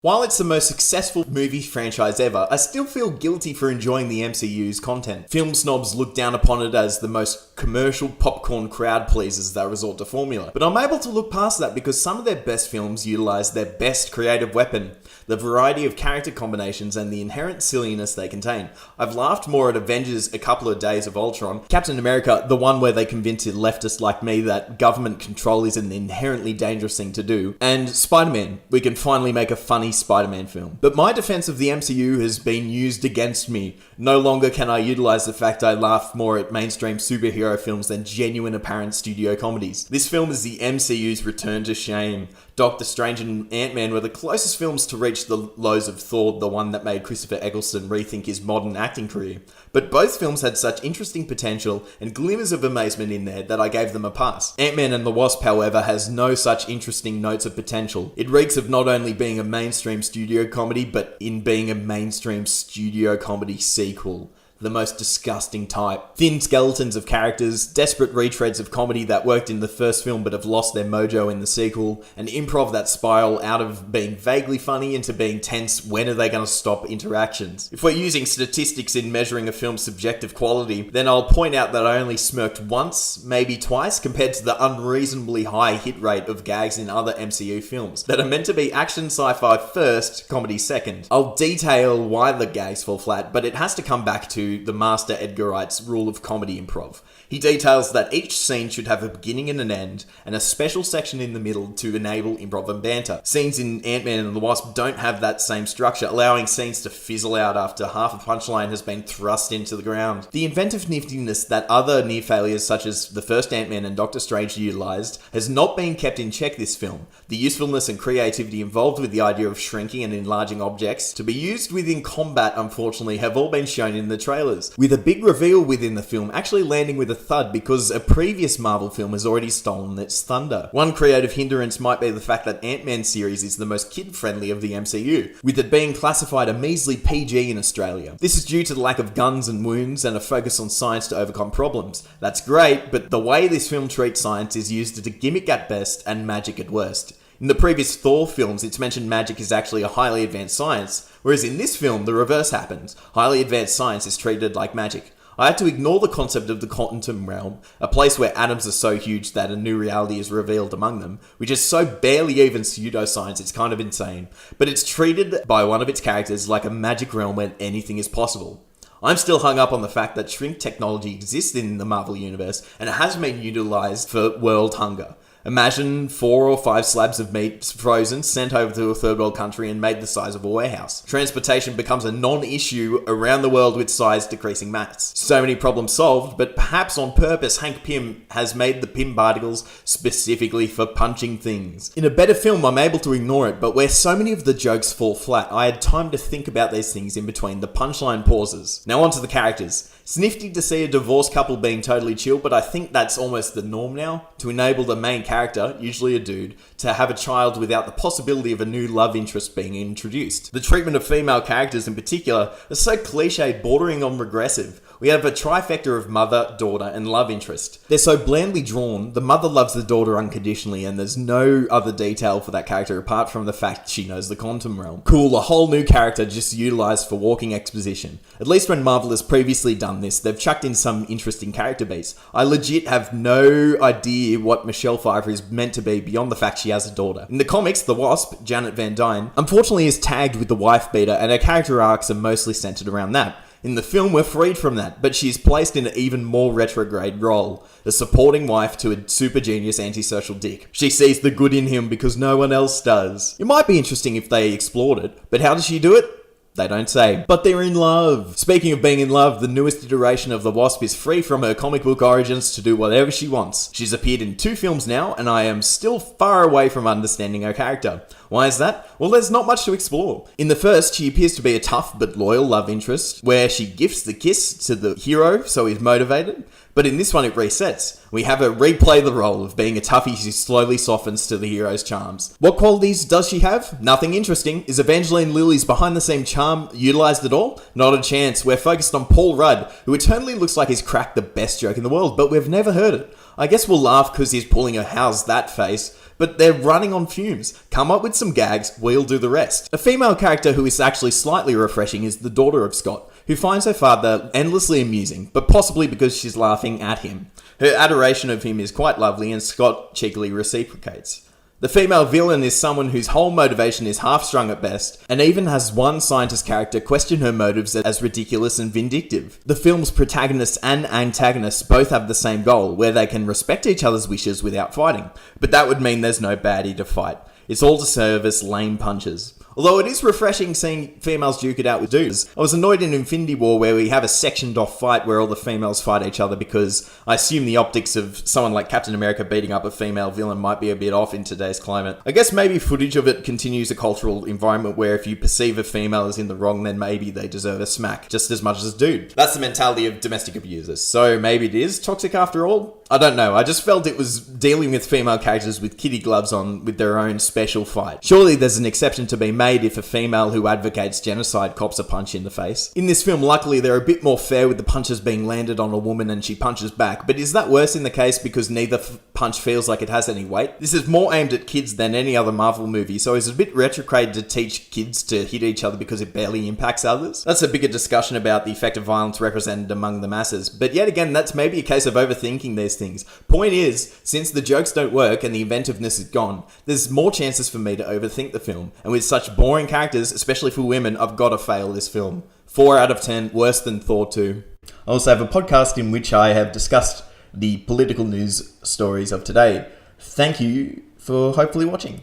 While it's the most successful movie franchise ever, I still feel guilty for enjoying the MCU's content. Film snobs look down upon it as the most commercial popcorn crowd pleasers that resort to formula. But I'm able to look past that because some of their best films utilize their best creative weapon, the variety of character combinations and the inherent silliness they contain. I've laughed more at Avengers: A Couple of Days of Ultron, Captain America, the one where they convince a leftist like me that government control is an inherently dangerous thing to do, and Spider-Man. We can finally make a funny Spider-Man film. But my defense of the MCU has been used against me. No longer can I utilize the fact I laugh more at mainstream superhero films than genuine apparent studio comedies. This film is the MCU's return to shame. Doctor Strange and Ant-Man were the closest films to reach the lows of Thor, the one that made Christopher Eccleston rethink his modern acting career. But both films had such interesting potential and glimmers of amazement in there that I gave them a pass. Ant-Man and the Wasp, however, has no such interesting notes of potential. It reeks of not only being a mainstream studio comedy, but in being a mainstream studio comedy sequel. The most disgusting type. Thin skeletons of characters, desperate retreads of comedy that worked in the first film but have lost their mojo in the sequel, and improv that spiral out of being vaguely funny into being tense. When are they going to stop interactions? If we're using statistics in measuring a film's subjective quality, then I'll point out that I only smirked once, maybe twice, compared to the unreasonably high hit rate of gags in other MCU films that are meant to be action sci-fi first, comedy second. I'll detail why the gags fall flat, but it has to come back to the master Edgar Wright's rule of comedy improv. He details that each scene should have a beginning and an end, and a special section in the middle to enable improv and banter. Scenes in Ant-Man and the Wasp don't have that same structure, allowing scenes to fizzle out after half a punchline has been thrust into the ground. The inventive niftiness that other near failures such as the first Ant-Man and Doctor Strange utilized has not been kept in check this film. The usefulness and creativity involved with the idea of shrinking and enlarging objects to be used within combat, unfortunately, have all been shown in the trailers, with a big reveal within the film actually landing with a thud because a previous Marvel film has already stolen its thunder. One creative hindrance might be the fact that Ant-Man series is the most kid-friendly of the MCU, with it being classified a measly PG in Australia. This is due to the lack of guns and wounds and a focus on science to overcome problems. That's great, but the way this film treats science is used as a gimmick at best and magic at worst. In the previous Thor films, it's mentioned magic is actually a highly advanced science, whereas in this film, the reverse happens. Highly advanced science is treated like magic. I had to ignore the concept of the quantum realm, a place where atoms are so huge that a new reality is revealed among them, which is so barely even pseudoscience it's kind of insane, but it's treated by one of its characters like a magic realm where anything is possible. I'm still hung up on the fact that shrink technology exists in the Marvel Universe, and it has been utilized for world hunger. Imagine 4 or 5 slabs of meat frozen, sent over to a third world country and made the size of a warehouse. Transportation becomes a non-issue around the world with size decreasing mass. So many problems solved, but perhaps on purpose Hank Pym has made the Pym particles specifically for punching things. In a better film I'm able to ignore it, but where so many of the jokes fall flat, I had time to think about these things in between the punchline pauses. Now onto the characters. It's nifty to see a divorced couple being totally chill, but I think that's almost the norm now, to enable the main character, usually a dude, to have a child without the possibility of a new love interest being introduced. The treatment of female characters in particular is so cliched, bordering on regressive. We have a trifecta of mother, daughter, and love interest. They're so blandly drawn, the mother loves the daughter unconditionally, and there's no other detail for that character apart from the fact she knows the quantum realm. Cool, a whole new character just utilized for walking exposition. At least when Marvel has previously done this, they've chucked in some interesting character beats. I legit have no idea what Michelle Pfeiffer is meant to be beyond the fact she has a daughter. In the comics, the Wasp, Janet Van Dyne, unfortunately is tagged with the wife beater, and her character arcs are mostly centered around that. In the film, we're freed from that, but she's placed in an even more retrograde role, a supporting wife to a super genius antisocial dick. She sees the good in him because no one else does. It might be interesting if they explored it, but how does she do it? They don't say. But they're in love. Speaking of being in love, the newest iteration of the Wasp is free from her comic book origins to do whatever she wants. She's appeared in 2 films now, and I am still far away from understanding her character. Why is that? Well, there's not much to explore. In the first, she appears to be a tough but loyal love interest, where she gifts the kiss to the hero so he's motivated. But in this one, it resets. We have her replay the role of being a toughie who slowly softens to the hero's charms. What qualities does she have? Nothing interesting. Is Evangeline Lilly's behind-the-scenes charm utilised at all? Not a chance. We're focused on Paul Rudd, who eternally looks like he's cracked the best joke in the world, but we've never heard it. I guess we'll laugh because he's pulling a "how's that" face, but they're running on fumes. Come up with some gags, we'll do the rest. A female character who is actually slightly refreshing is the daughter of Scott, who finds her father endlessly amusing, but possibly because she's laughing at him. Her adoration of him is quite lovely, and Scott cheekily reciprocates. The female villain is someone whose whole motivation is half-strung at best, and even has one scientist character question her motives as ridiculous and vindictive. The film's protagonists and antagonists both have the same goal, where they can respect each other's wishes without fighting, but that would mean there's no baddie to fight. It's all to serve as lame punches. Although it is refreshing seeing females duke it out with dudes. I was annoyed in Infinity War where we have a sectioned off fight where all the females fight each other because I assume the optics of someone like Captain America beating up a female villain might be a bit off in today's climate. I guess maybe footage of it continues a cultural environment where if you perceive a female as in the wrong, then maybe they deserve a smack just as much as a dude. That's the mentality of domestic abusers. So maybe it is toxic after all? I don't know. I just felt it was dealing with female characters with kitty gloves on with their own special fight. Surely there's an exception to be made if a female who advocates genocide cops a punch in the face. In this film, luckily, they're a bit more fair with the punches being landed on a woman and she punches back, but is that worse in the case because neither punch feels like it has any weight? This is more aimed at kids than any other Marvel movie, so it's a bit retrograde to teach kids to hit each other because it barely impacts others. That's a bigger discussion about the effect of violence represented among the masses, but yet again, that's maybe a case of overthinking these things. Point is, since the jokes don't work and the inventiveness is gone, there's more chances for me to overthink the film, and with such boring characters, especially for women, I've got to fail this film. 4 out of 10, worse than Thor 2. I also have a podcast in which I have discussed the political news stories of today. Thank you for hopefully watching.